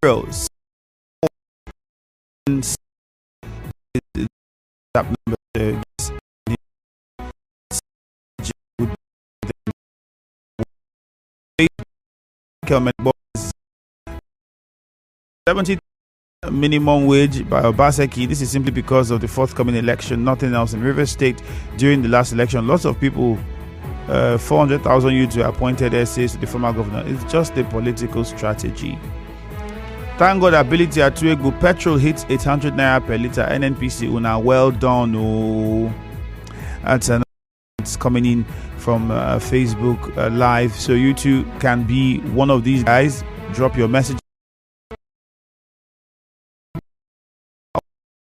zeros. Number 70 minimum wage by Obaseki. This is simply because of the forthcoming election, nothing else. In Rivers State, during the last election, lots of people, 400,000 youths were appointed essays to the former governor. It's just a political strategy. Thank God Ability at Tuegu. Petrol hits 800 naira per litre. NNPC una, well done. Oh, that's it's coming in from Facebook Live. So you too can be one of these guys. Drop your message.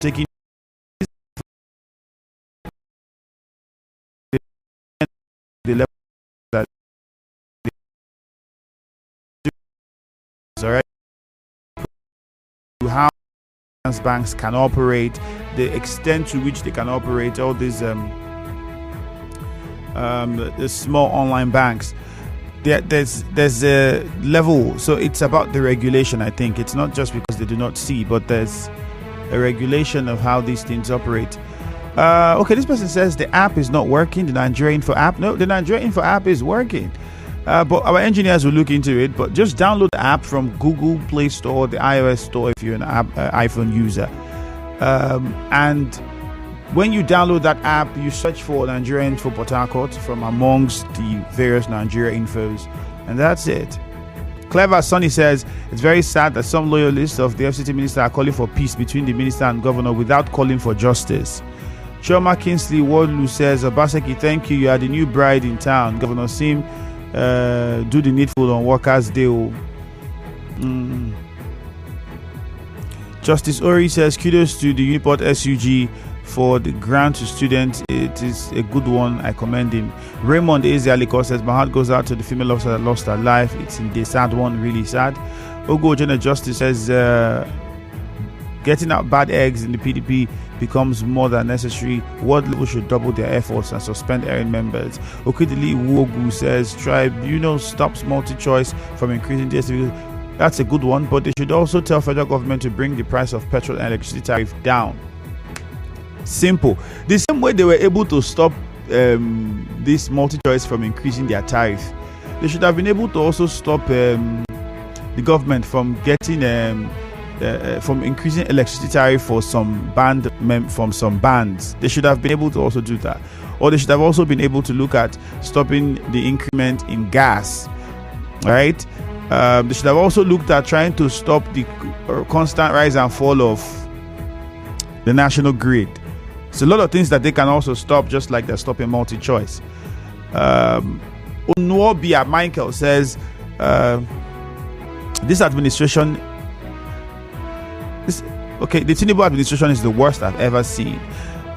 Taking the level that is all right. How banks can operate, the extent to which they can operate, all these the small online banks. There's a level, so it's about the regulation. I think it's not just because they do not see, but there's a regulation of how these things operate. Okay, this person says the app is not working. The Nigeria Info app, no, the Nigeria Info app is working. But our engineers will look into it. But just download the app from Google Play Store, the iOS Store, if you're an iPhone user. And when you download that app, you search for Nigeria Info Port Harcourt from amongst the various Nigeria Infos, and that's it. Clever Sonny says it's very sad that some loyalists of the FCT minister are calling for peace between the minister and governor without calling for justice. Chioma Kingsley Wardlu says, Obaseki, thank you. You are the new bride in town. Governor Sim, do the needful on Workers' Day. Justice Ori says, kudos to the Uniport SUG for the grant to students. It is a good one. I commend him. Raymond Ezealiko says, my heart goes out to the female officer that lost her life. It's in the sad one, really sad. Ogo Jenna Justice says, getting out bad eggs in the PDP becomes more than necessary. World level should double their efforts and suspend erring members. Okidili Wogu says, tribunal stops multi-choice from increasing DSTV. That's a good one, but they should also tell federal government to bring the price of petrol and electricity tariff down. Simple. The same way they were able to stop this multi-choice from increasing their tariff, they should have been able to also stop the government from getting from increasing electricity tariff for some from some bands. They should have been able to also do that, or they should have also been able to look at stopping the increment in gas. All right. They should have also looked at trying to stop the constant rise and fall of the national grid. It's a lot of things that they can also stop, just like they're stopping multi-choice. Onwobia Michael says, this administration, the Tinubu administration is the worst I've ever seen.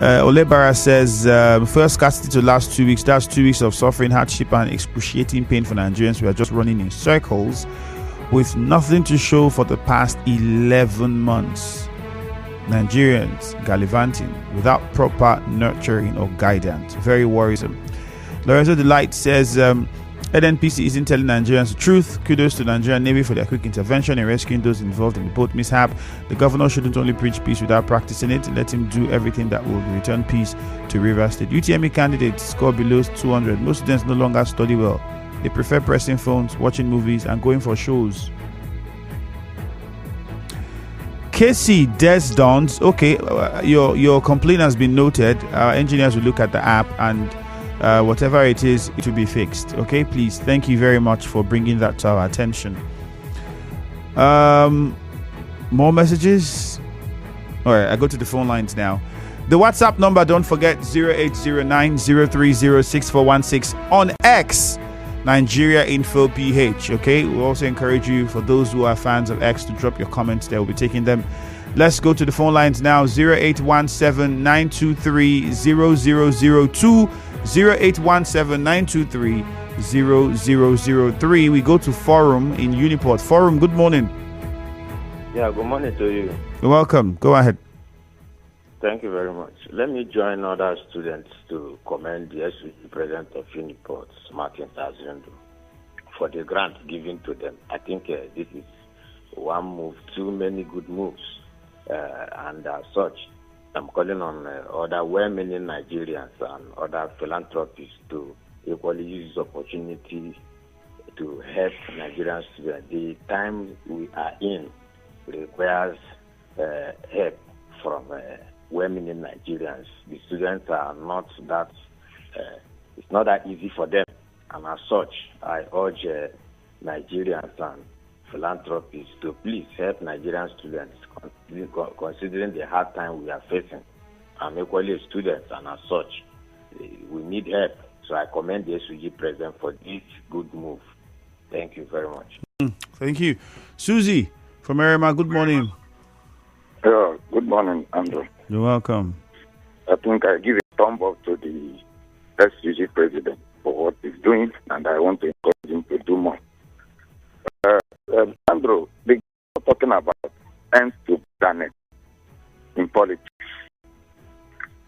Olebara says, first scarcity to last 2 weeks. That's 2 weeks of suffering, hardship, and excruciating pain for Nigerians. We are just running in circles with nothing to show for the past 11 months. Nigerians gallivanting without proper nurturing or guidance. Very worrisome. Lorenzo Delight says, NNPC isn't telling Nigerians the truth. Kudos to Nigerian Navy for their quick intervention in rescuing those involved in the boat mishap. The governor shouldn't only preach peace without practicing it. Let him do everything that will return peace to Rivers State. UTME candidates score below 200. Most students no longer study well. They prefer pressing phones, watching movies, and going for shows. KC Des Dons, okay, your complaint has been noted. Our engineers will look at the app, and whatever it is, it will be fixed. Okay, please, thank you very much for bringing that to our attention. More messages. All right, I go to the phone lines now. The WhatsApp number, don't forget, 0809-030-6416. On X, Nigeria Info PH. Okay, we also encourage you, for those who are fans of X, to drop your comments there. We'll be taking them. Let's go to the phone lines now. 0817-923-0002, 0817-923-0003. We go to Forum in Uniport. Forum, good morning. Yeah, good morning to you. You're welcome. Go ahead. Thank you very much. Let me join other students to commend the SUG president of Uniport, Martin Tazindo, for the grant given to them. I think this is one move, too many good moves. And as such, I'm calling on other well-meaning Nigerians and other philanthropists to equally use this opportunity to help Nigerian students. The time we are in requires help from well-meaning Nigerians. The students are not that, it's not that easy for them. And as such, I urge Nigerians and philanthropists to please help Nigerian students, considering the hard time we are facing. I'm equally a student, and as such, we need help. So I commend the SUG president for this good move. Thank you very much. Thank you. Susie from Erima, good morning. Good morning, Andrew. You're welcome. I think I give a thumb up to the SUG president for what he's doing, and I want to encourage him to do more. Andrew, we're talking about ends to planet in politics.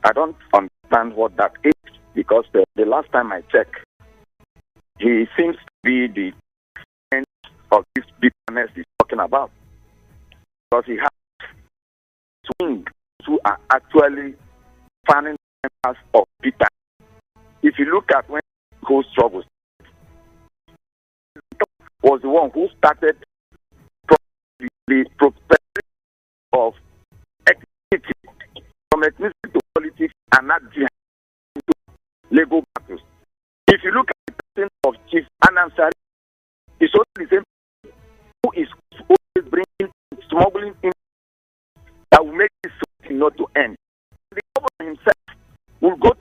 I don't understand what that is, because the last time I checked, he seems to be the end of this bitterness he's talking about, because he has swing who are actually fanning members of bitter. If you look at when whole struggles, was the one who started the prosperity of ethnicity, from ethnicity to politics, and not jihad to legal battles. If you look at the president of Chief Anam Sari, it's only the same who is always bringing smuggling in that will make this thing not to end. The governor himself will go to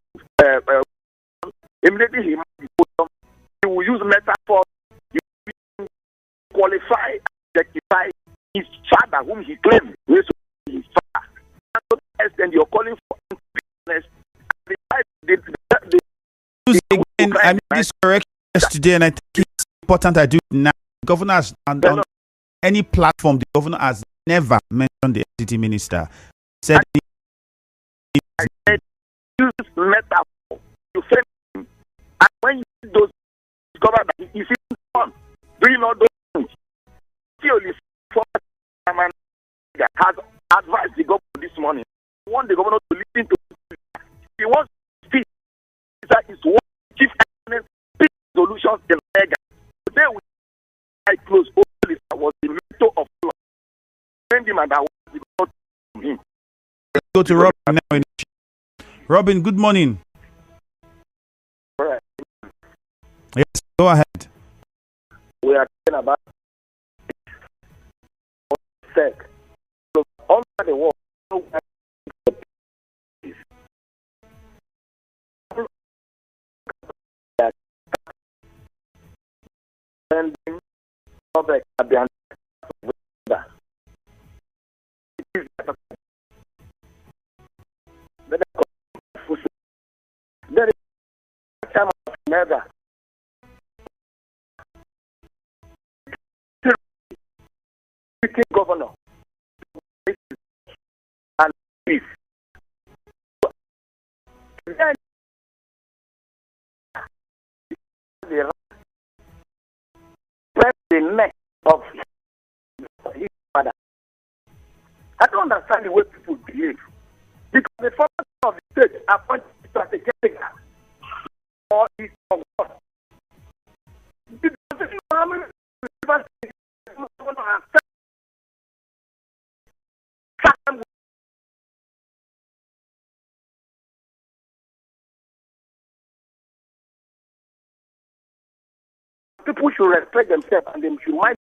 immediately he will use metaphors, he will qualify and justify his father, whom he claimed was his father. And to that extent, you're calling for business. Again, I made this correction yesterday, and I think it's important I do it now. The governor has, on any platform, the governor has never mentioned the city minister. Said I said use metaphor. You said, and when you see those discover that he is on doing all those things, only has advised the governor this morning. He wants the governor to listen to him. He wants to speak. That is one chief solutions in Mega. Today we close police was the mentor of law. Send him and I want the governor from him. Let's go to Robin now. Robin, good morning. Right. Yes, go ahead. We are talking about sec. So under the world, sending public there is a time of never. Governor and peace. Then the neck of his father. I don't understand the way people behave, because the father of the state appointed strategic or is of God. How many people should respect themselves and they should mind.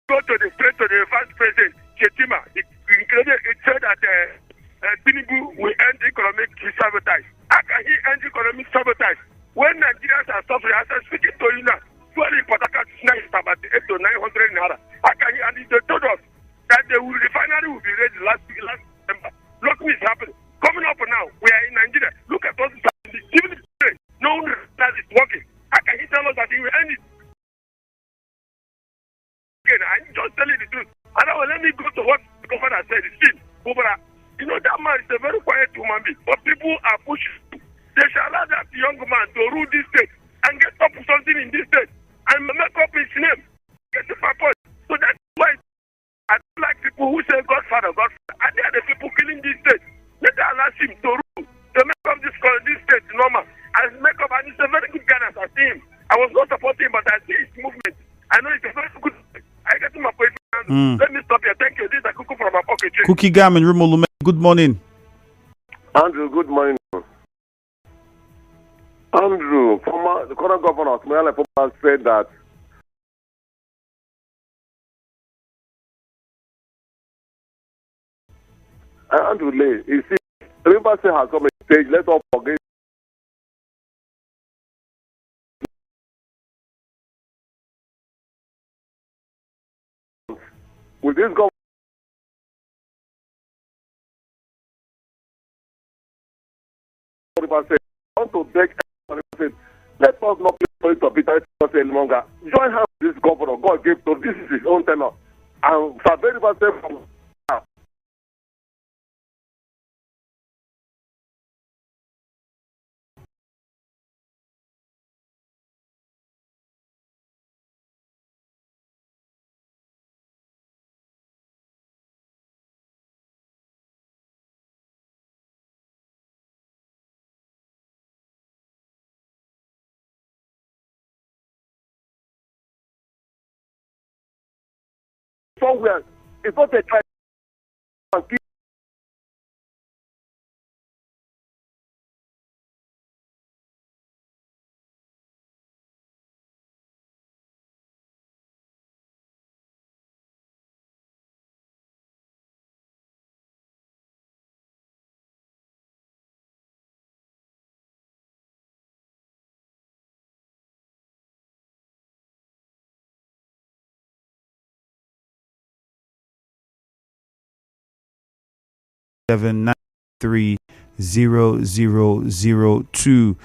Go to the vice president, Chetima. It said that Tinubu will end economic sabotage. How can he end economic sabotage when Nigerians are suffering? As I'm speaking to you now, fuel in Port Harcourt is about 800 to 900 naira. How can he? And they told us that the refinery will be ready last December. Look what is happening. Coming up now, we are in Nigeria. Look at all this happening. Even today, no one that is working. How can he tell us that he will end it? Again, I me go to what the governor said. See, Bubara, you know that man is a very quiet human being, but people are pushing. They shall allow that young man to rule this state and get up with something in this state and make up his name. Get the purpose. So that's why I don't like people who say Godfather, Godfather. And they are the people killing this state. Let them allow him to rule, to make up this state normal. And make up, and he's a very good guy as I see him. I was not supporting him, but I see his movement. I know it's a very good. I get to my point. Let me stop here. Thank you. This is a cuckoo from my pocket. Cookie Gam and Rimolume. Good morning. Andrew, good morning. Andrew, the current governor, Smayala Poma, said that Andrew Lay, you see, River State has come a stage. Let's all forget. With this government, I want to beg everyone, let us not play for Peter any longer. Join hands with this governor. God gave to this is his own tenor. And Saberi was said from somewhere. It's not a try. Seven 9300002.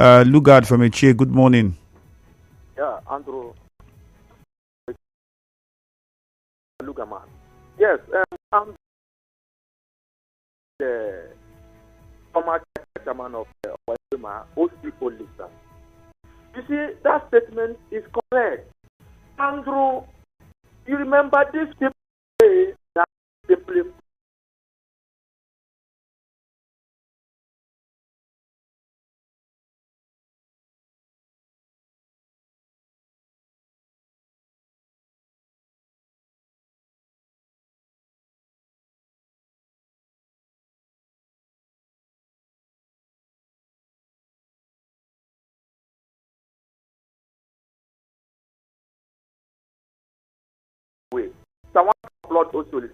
Lugard from Echie, good morning. Yeah, Andrew. Lugaman. Yes, I'm the former chairman of Wajima OC Police. You see, that statement is correct. Andrew, you remember this people say that simply way. Someone upload also is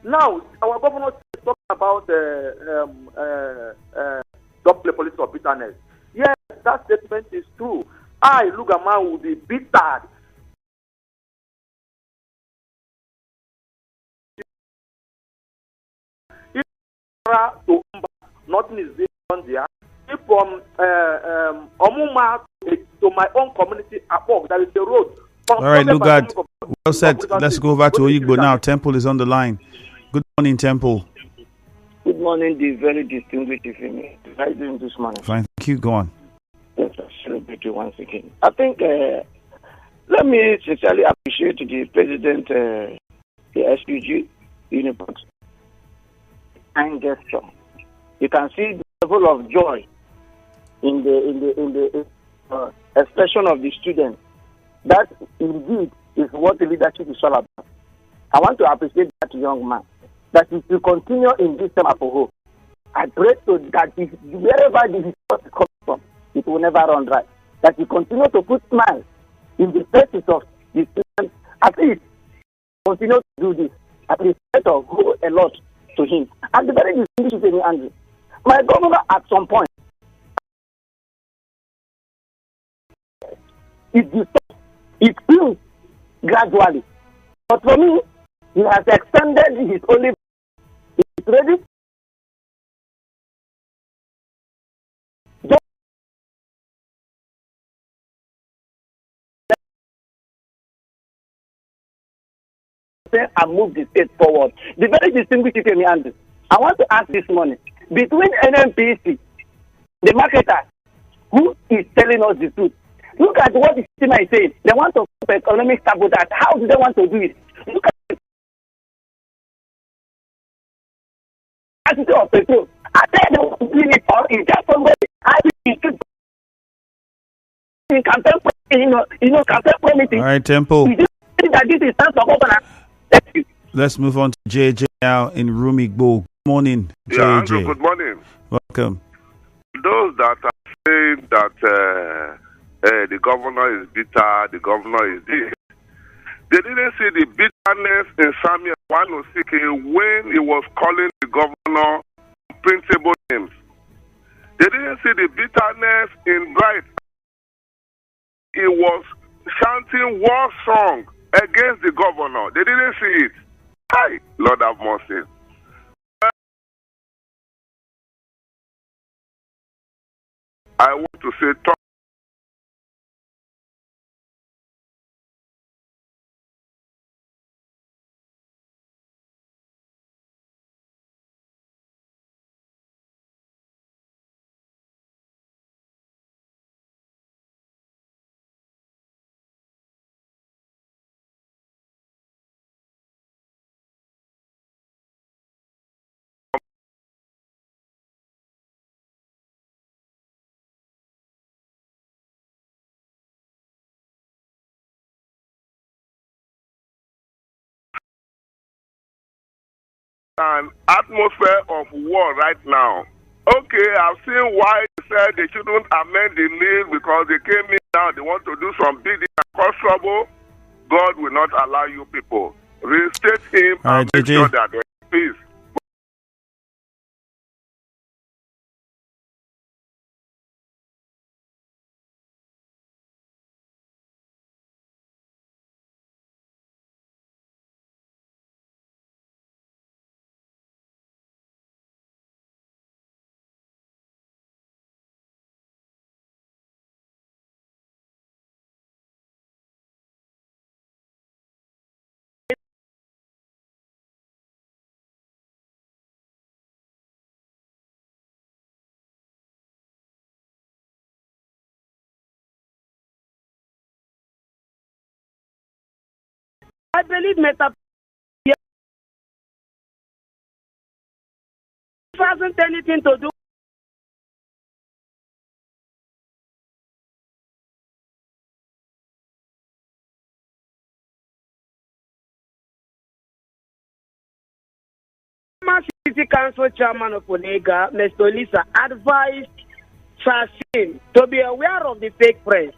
now our governor is talking about double police of bitterness. Yes, that statement is true. I, Lugaman, will be bitter. To nothing is being done there. If from Omuma to my own community, there is a road. All right, Lugard. Well said. Let's go over to Oyigbo now. Temple is on the line. Good morning, Temple. Good morning, the very distinguished evening. How are you doing this morning? Fine, thank you. Go on. Yes, I celebrate you once again. I think, let me sincerely appreciate the president, the SPG, Unibox, and gesture. You can see the level of joy in the expression of the students. That indeed is what the leadership is all about. I want to appreciate that young man. That if you continue in this time of hope, I pray to that if wherever this is coming from, it will never run dry. That you continue to put smiles in the faces of the students. At least continue to do this. At least go a lot to him. And the very distinguished thing, Andrew. My governor at some point, it feels gradually. But for me, he has extended his only. He's ready and move the state forward. The very distinguished Ifemi Andu, I want to ask this morning, between NNPC, the marketer, who is telling us the truth, look at what the system is saying. They want to stop economic sabotage. How do they want to do it? Look at the quantity of petrol. I think they want to do it or in just somewhere. I think it should in campaign, campaign promises. All right, Tempo. That this is time for governance. Thank you. Let's move on to JJ now in Rumigbo. Good morning, JJ. Yeah, Andrew, good morning. Welcome. Those that are saying that the governor is bitter, the governor is this, they didn't see the bitterness in Samuel 106 when he was calling the governor printable names. They didn't see the bitterness in Bright. He was chanting war song against the governor. They didn't see it. Hi, Lord have mercy. I want to say, an atmosphere of war right now. Okay, I've seen why they said they shouldn't amend the name because they came in now, they want to do some bidding and cause trouble. God will not allow you people. Reinstate him and make sure that there is peace. I believe Meta hasn't anything to do. City Council Chairman of Onega, Mr. Lisa, advised Sassin to be aware of the fake press.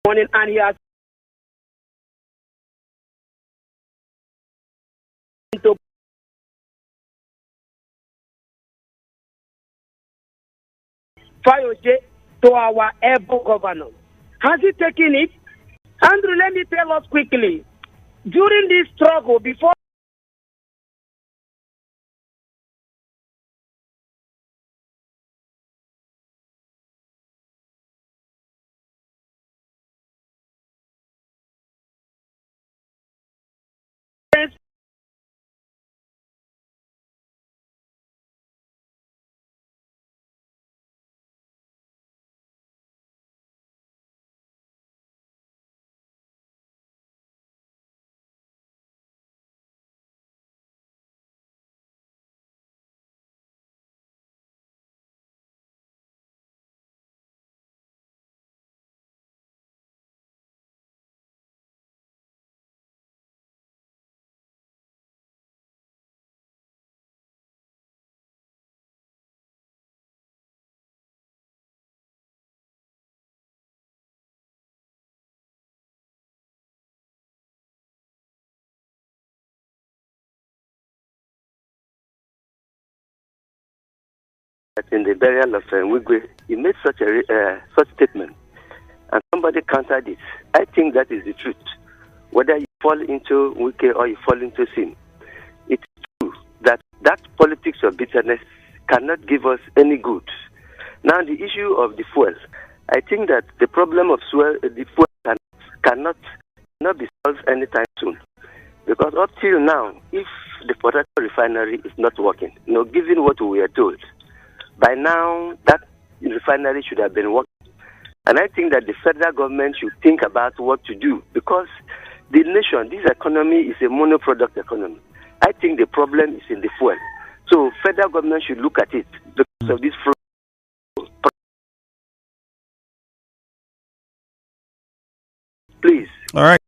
And he has to Fayose to our able governor. Has he taken it? Andrew, let me tell us quickly. During this struggle, before in the burial of Wigwe, he made such statement, and somebody countered it. I think that is the truth. Whether you fall into Wike or you fall into sin, it's true that politics of bitterness cannot give us any good. Now, the issue of the fuel, I think that the problem of the fuel cannot be solved anytime soon. Because up till now, if the Port Harcourt refinery is not working, given what we were told, by now that refinery should have been working. And I think that the federal government should think about what to do, because the nation, this economy is a monoproduct economy. I think the problem is in the fuel. So federal government should look at it because of this please. All right.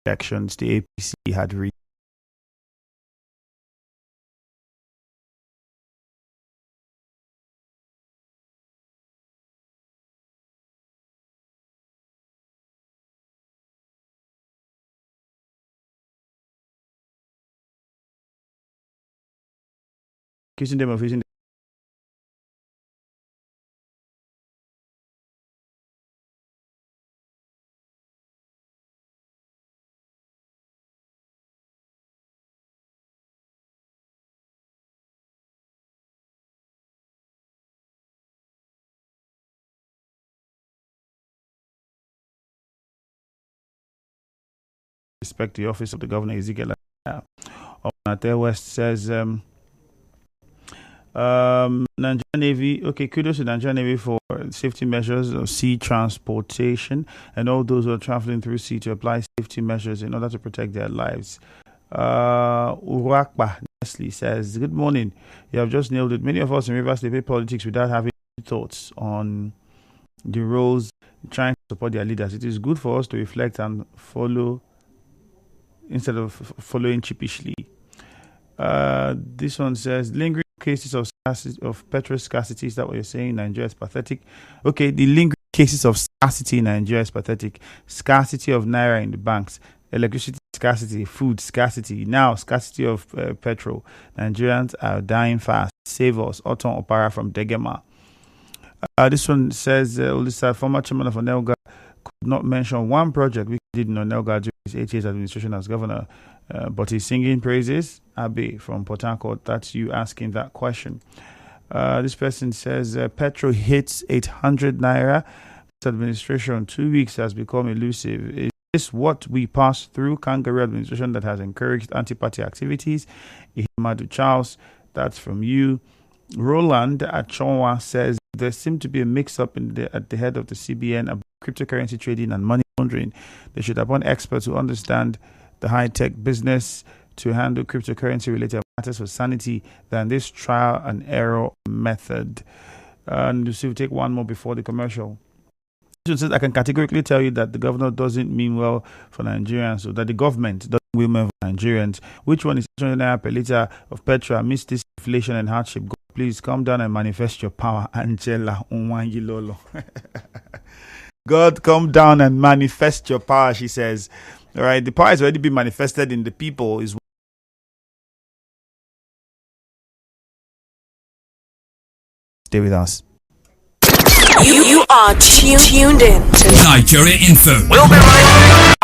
Elections, the APC had reached. Accusing them of using respect the office of the governor, Ezekiel Onatel West says Nigerian Navy, okay, kudos to Nigerian Navy for safety measures of sea transportation and all those who are traveling through sea to apply safety measures in order to protect their lives. Urakba Nestle says, good morning. You have just nailed it. Many of us in Rivers they play politics without having thoughts on the roles trying to support their leaders. It is good for us to reflect and follow instead of following cheapishly. This one says, lingering cases of petrol scarcity. Is that what you're saying? Nigeria is pathetic. Okay, the lingering cases of scarcity in Nigeria is pathetic. Scarcity of naira in the banks, electricity scarcity, food scarcity, now scarcity of petrol. Nigerians are dying fast. Save us. Oton Opara from Degema. This one says, former chairman of Onelga could not mention one project we did in Onelga during his 8 years administration as governor, but he's singing praises. Abe from Port Harcourt, that's you asking that question. This person says, petrol hits 800 naira. This administration, 2 weeks has become elusive. Is this what we passed through? Kangaroo administration that has encouraged anti-party activities. Ihimadu Charles, that's from you. Roland Achonwa says, there seemed to be a mix-up at the head of the CBN about cryptocurrency trading and money laundering. They should appoint experts who understand the high-tech business to handle cryptocurrency-related matters for sanity than this trial and error method. And we'll take one more before the commercial. It says, I can categorically tell you that the governor doesn't mean well for Nigerians, or that the government doesn't mean well for Nigerians. Which one is 200 naira per litre of petrol amidst this inflation and hardship? God, please come down and manifest your power. Angela Unwangilolo. God, come down and manifest your power, she says. All right, the power has already been manifested in the people. Is stay with us. You are tuned in to Nigeria Info. We'll be right back.